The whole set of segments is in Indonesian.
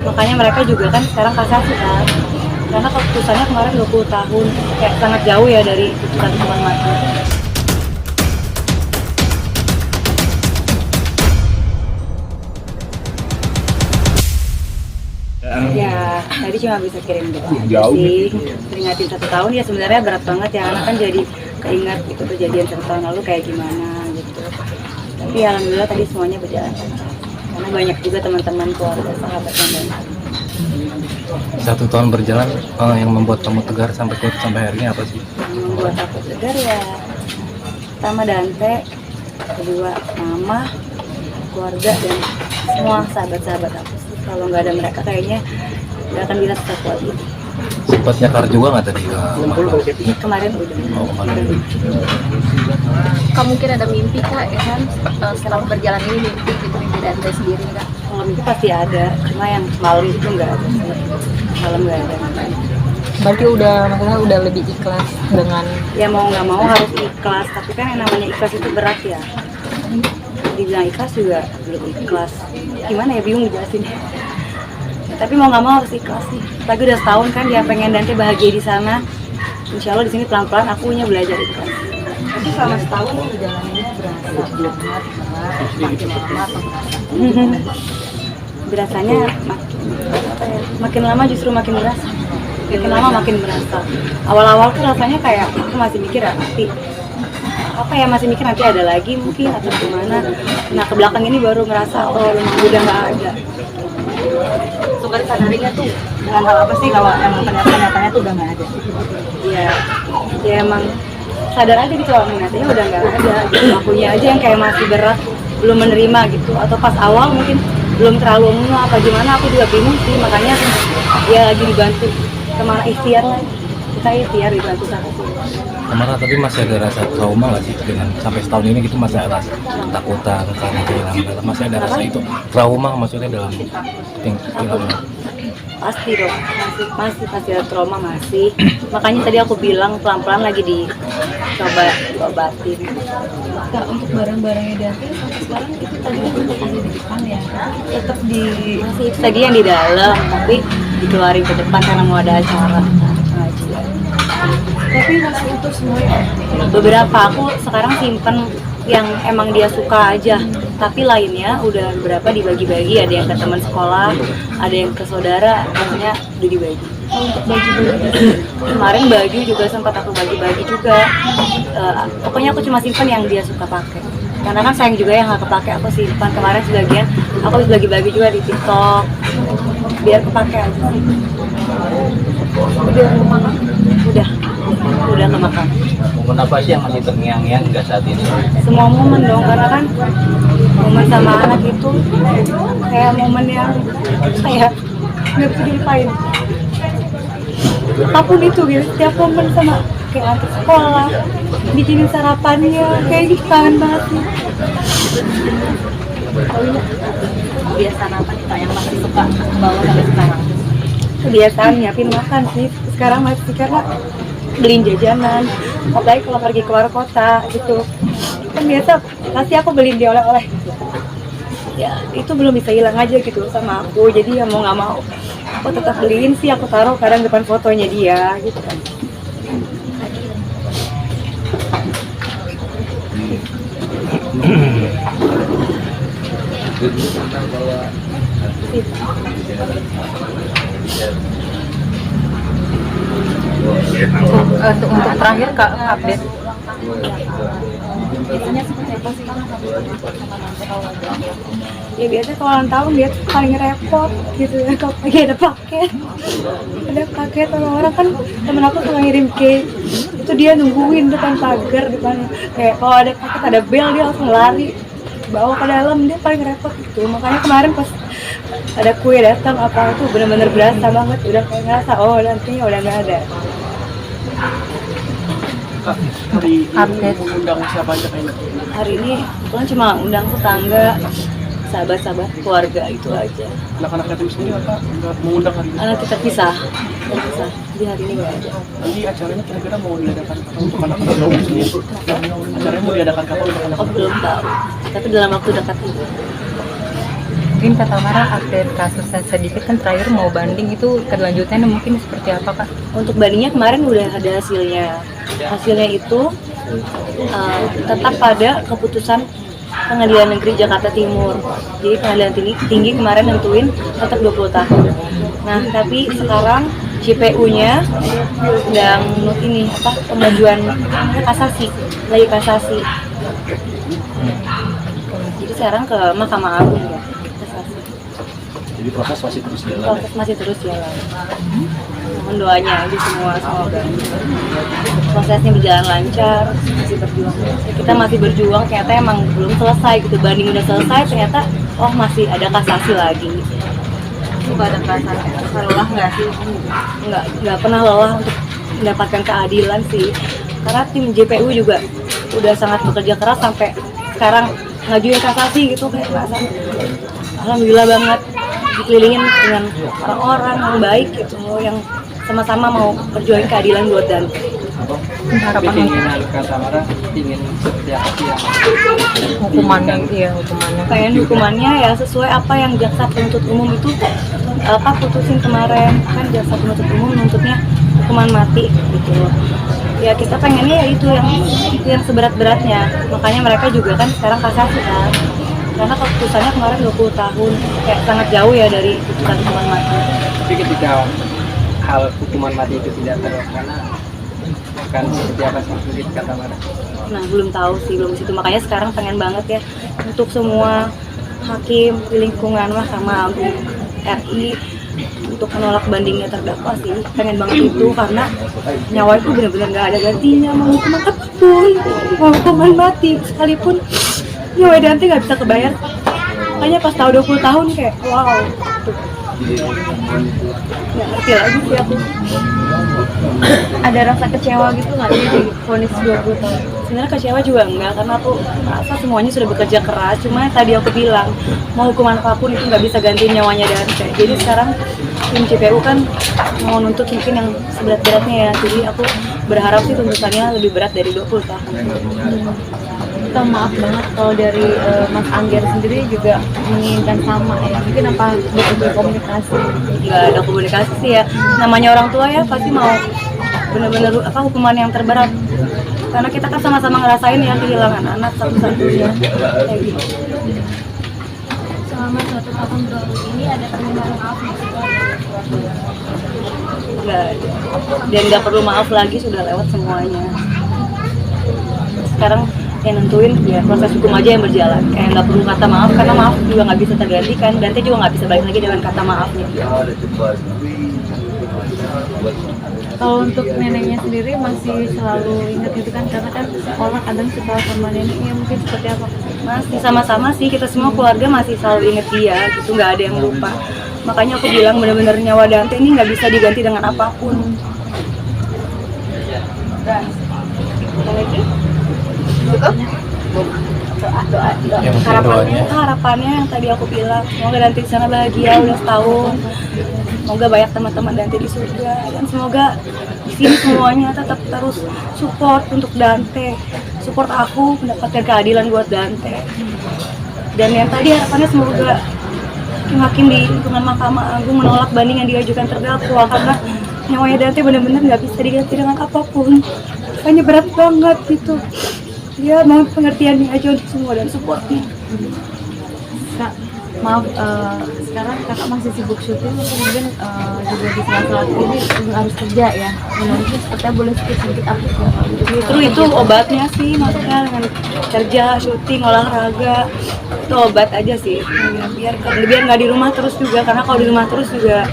Makanya mereka juga kan sekarang kasasi kan, karena keputusannya kemarin 20 tahun, kayak sangat jauh ya dari putusan hukuman mati. Ya, tadi cuma bisa kirim doa aja sih. Peringatin 1 tahun ya sebenarnya berat banget ya, karena kan jadi keingat itu kejadian 1 tahun lalu kayak gimana gitu. Tapi alhamdulillah tadi semuanya berjalan. Karena banyak juga teman-teman keluarga sahabat yang bantu. 1 tahun berjalan, yang membuat kamu tegar sampai hari ini apa sih? Yang membuat aku tegar ya, pertama Dante, kedua mama, keluarga, dan semua sahabat-sahabat aku sih. Kalau nggak ada mereka kayaknya nggak akan bisa sekuat itu. Sempat nyakar juga nggak tadi ke Kemarin udah. Oh, kemarin. Kamu mungkin ada mimpi Kak, ya kan? Selama berjalan ini mimpi gitu, mimpi Dante sendiri Kak? Kalau mimpi pasti ada, cuma yang malam itu nggak ada. Malam nggak ada. Berarti maksudnya udah lebih ikhlas dengan Ya mau nggak mau harus ikhlas, tapi kan yang namanya ikhlas itu berat ya. Dibilang ikhlas juga belum ikhlas. Gimana ya, bingung dijelasin. Tapi mau nggak mau harus ikhlas sih. Lagi udah setahun kan dia pengen Dante bahagia di sana. Insya Allah di sini pelan-pelan akunya belajar ikhlas. Tapi selama setahun jalannya berasa banget, makin lama berasanya makin lama justru makin berasa. Makin lama makin berasa. Awal-awal tuh rasanya kayak aku masih mikir ya nanti apa ya, masih mikir nanti ada lagi mungkin atau gimana. Nah ke belakang ini baru ngerasa oh memang udah nggak ada. Suka disadarinya tuh dengan hal apa sih kalau emang ternyata nyatanya tuh udah nggak ada. Ya emang sadar aja gitu kalau nyatanya udah nggak ada. Gitu. Akunya aja yang kayak masih berat, belum menerima gitu. Atau pas awal mungkin belum terlalu ngeh apa gimana, aku juga bingung sih. Makanya ya lagi dibantu kemana ikhtiar lah. Kita ikhtiar dibantu sama sih. Kemarin tapi masih ada rasa trauma nggak sih dengan sampai setahun ini gitu, masih ada rasa ketakutan karena kehilangan, masih ada rasa itu trauma maksudnya dalam kehilangan? Pasti dong, pasti ada trauma masih. Makanya tadi aku bilang pelan-pelan lagi dicoba diobatin. Kak, untuk barang-barangnya Dante sampai sekarang itu tadi tetap masih di depan ya? Tetap di Masih tadi yang di dalam, tapi dikeluarin ke depan karena mau ada acara pengajian. tapi masih utuh semuanya. Beberapa aku sekarang simpen yang emang dia suka aja, tapi lainnya udah beberapa dibagi-bagi, ada yang ke teman sekolah, ada yang ke saudara, maksudnya udah dibagi. Untuk baju-baju Kemarin baju juga sempat aku bagi-bagi juga. Pokoknya aku cuma simpen yang dia suka pakai, karena kan sayang juga yang nggak kepake aku simpan. Kemarin sebagian aku bagi-bagi juga di TikTok biar kepake aja sih. udah kemakan. Udah kemakan. Momen apa sih yang masih terngiang-ngiang hingga saat ini? Semua momen dong, karena kan momen sama anak itu kayak momen yang kayak nggak bisa dilupain. Apapun itu gitu, setiap momen sama kayak antar sekolah, bikinin sarapannya, kayak gitu kangen banget sih. Kebiasaan apa nih Kak yang masih suka bawa sampai sekarang? Kebiasaan nyiapin makan sih sekarang masih, karena beliin jajanan, apalagi kalau pergi keluar kota gitu kan biasa pasti aku beliin dia oleh-oleh gitu. Ya itu belum bisa hilang aja gitu sama aku, jadi ya mau nggak mau aku tetap beliin sih. Aku taruh kadang depan fotonya dia gitu kan. Untuk terakhir Kak update. Biasanya seperti apa sih? Ya biasanya kalau ulang tahun dia tuh paling repot gitu ya, kalau lagi ada paket orang kan, temen aku suka ngirim cake itu dia nungguin depan pagar, depan kayak kalau ada paket ada bel dia langsung lari bawa ke dalam, dia paling repot gitu. Makanya kemarin pas ada kue datang apa itu benar-benar berasa banget, udah kayak ngerasa oh nantinya udah nggak ada. Hari ini undang siapa aja kayaknya? Hari ini kebetulan cuma undang tetangga, sahabat-sahabat, keluarga itu aja. Anak-anak yatim sendiri apa? Nggak mau undang hari ini? Anak kita pisah. Jadi hari ini nggak ada. Nanti acaranya kira-kira mau diadakan kapan untuk anak-anak yatim sendiri? Acaranya mau diadakan kapan untuk anak-anak? Aku belum tahu, tapi dalam waktu dekat ini. Oke, mungkin kata Mara update kasusnya sedikit kan, terakhir mau banding itu kelanjutannya mungkin seperti apa Kak? Untuk bandingnya kemarin udah ada hasilnya. Hasilnya itu tetap pada keputusan Pengadilan Negeri Jakarta Timur. Jadi Pengadilan Tinggi kemarin nentuin tetap 20 tahun. Nah, tapi sekarang JPU-nya sedang ini pengajuan kasasi, lagi kasasi. Jadi sekarang ke Mahkamah Agung ya, kasasi. Jadi proses masih terus jalan. Proses masih terus jalan. Mohon doanya aja semua, semoga prosesnya berjalan lancar, masih berjuang. Kita masih berjuang, ternyata emang belum selesai gitu. Banding udah selesai, ternyata masih ada kasasi lagi. Suka ada perasaan lelah nggak sih? Nggak pernah lelah untuk mendapatkan keadilan sih. Karena tim JPU juga udah sangat bekerja keras sampai sekarang ngajuin kasasi gitu, kayak merasa alhamdulillah banget dikelilingin dengan orang-orang yang baik gitu, yang sama-sama mau berjuang keadilan buat Dante. Harapan keinginan kata Mara ingin seperti apa sih ya? Hukumannya pengen hukumannya ya sesuai apa yang jaksa penuntut umum itu putusin kemarin. Kan jaksa penuntut umum nuntutnya hukuman mati gitu. Ya kita pengennya ya itu yang seberat-beratnya. Makanya mereka juga kan sekarang kasasi kan, karena keputusannya kemarin 20 tahun, kayak sangat jauh ya dari putusan hukuman mati. Tapi ketika hal hukuman mati itu tidak terlaksana, akan seperti apa sih kata Mara? Nah, belum tahu sih, belum situ. Makanya sekarang pengen banget ya untuk semua hakim di lingkungan Mahkamah Agung RI untuk menolak bandingnya terdakwa sih. Pengen banget itu karena nyawa itu benar-benar nggak ada gantinya, mau hukuman apapun, mau hukuman mati sekalipun nyawa Dante nggak bisa kebayar. Makanya pas tahu 20 tahun kayak wow, nggak ngerti lagi sih aku. Ada rasa kecewa gitu nggak sih di vonis 20 tahun? Sebenarnya kecewa juga enggak, karena aku merasa semuanya sudah bekerja keras. Cuma tadi aku bilang mau hukuman apapun itu nggak bisa gantiin nyawanya Dante. Jadi sekarang tim JPU kan mau nuntut mungkin yang seberat-beratnya ya. Jadi aku berharap sih tuntutannya lebih berat dari 20 tahun. Kita maaf banget kalau dari Mas Angger sendiri juga menginginkan sama ya. Mungkin apa butuh komunikasi? Nggak ada komunikasi sih ya. Namanya orang tua ya pasti mau benar-benar hukuman yang terberat. Karena kita kan sama-sama ngerasain ya kehilangan anak satu-satunya. Kayak gitu. Selama 1 tahun ini ada permintaan maaf Nggak ada. Dan nggak perlu maaf lagi, sudah lewat semuanya. Sekarang yang nentuin ya proses hukum aja yang berjalan. Kayak nggak perlu kata maaf, karena maaf juga nggak bisa tergantikan. Dante juga nggak bisa balik lagi dengan kata maafnya. Kalau untuk neneknya sendiri masih selalu ingat gitu kan, karena kan orang kadang suka sama neneknya, mungkin seperti apa? Masih sama-sama sih, kita semua keluarga masih selalu inget dia gitu, nggak ada yang lupa. Makanya aku bilang benar-benar nyawa Dante ini nggak bisa diganti dengan apapun. Lagi? Harapannya yang tadi aku bilang, semoga Dante di sana bahagia udah setahun, semoga banyak teman-teman Dante di surga, dan semoga di sini semuanya tetap terus support untuk Dante, support aku mendapatkan keadilan buat Dante. Dan yang tadi harapannya semoga hakim-hakim di lingkungan Mahkamah Agung menolak banding yang diajukan terdakwa, karena nyawanya Dante benar-benar nggak bisa diganti dengan apapun. Hanya berat banget gitu. Ya, mohon pengertiannya aja untuk semua dan supportnya. Kak, maaf, sekarang kakak masih sibuk syuting atau mungkin juga di sela-sela ini harus kerja ya? Menurutnya sepertinya boleh sedikit apa? Justru itu obatnya sih, maksudnya dengan kerja, syuting, olahraga itu obat aja sih. Biar nggak di rumah terus juga, karena kalau di rumah terus juga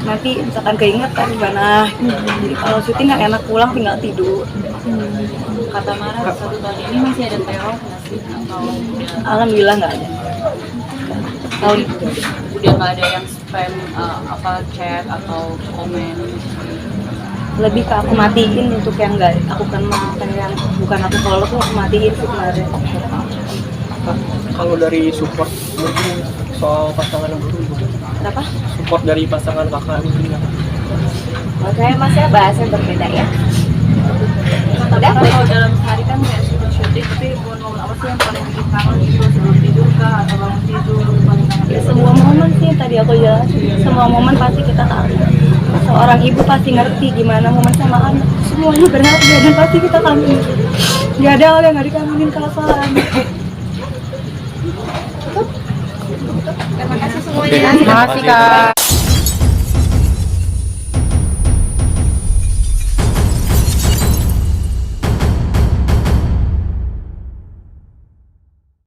nanti misalkan keingetan gimana. Jadi kalau syuting kan enak, pulang tinggal tidur. Kata Mara 1 tahun ini masih ada teror nggak sih? Alhamdulillah nggak ada. Tahun Udah nggak ada yang spam chat atau komen. Lebih ke aku matiin untuk yang nggak aku kenal, yang bukan aku follow tuh aku matiin sih kemarin. Kalau dari support mungkin soal pasangan yang baru, Kenapa? support dari pasangan kakak mungkin. Oke, Mas ya bahasnya berbeda ya. Udah, kalau dalam sehari kan kayak syuting, tapi momen apa sih yang paling bikin kangen gitu sebelum tidur kah atau bangun tidur paling kangen? Ya, semua momen sih yang tadi aku jelasin, semua momen pasti kita kangen. Seorang ibu pasti ngerti gimana momen sama anak, semuanya berharga dan pasti kita kangen. Gak ada hal yang gak dikangenin kalau soal anak. Terima kasih Oke, semuanya. terima kasih, Kak.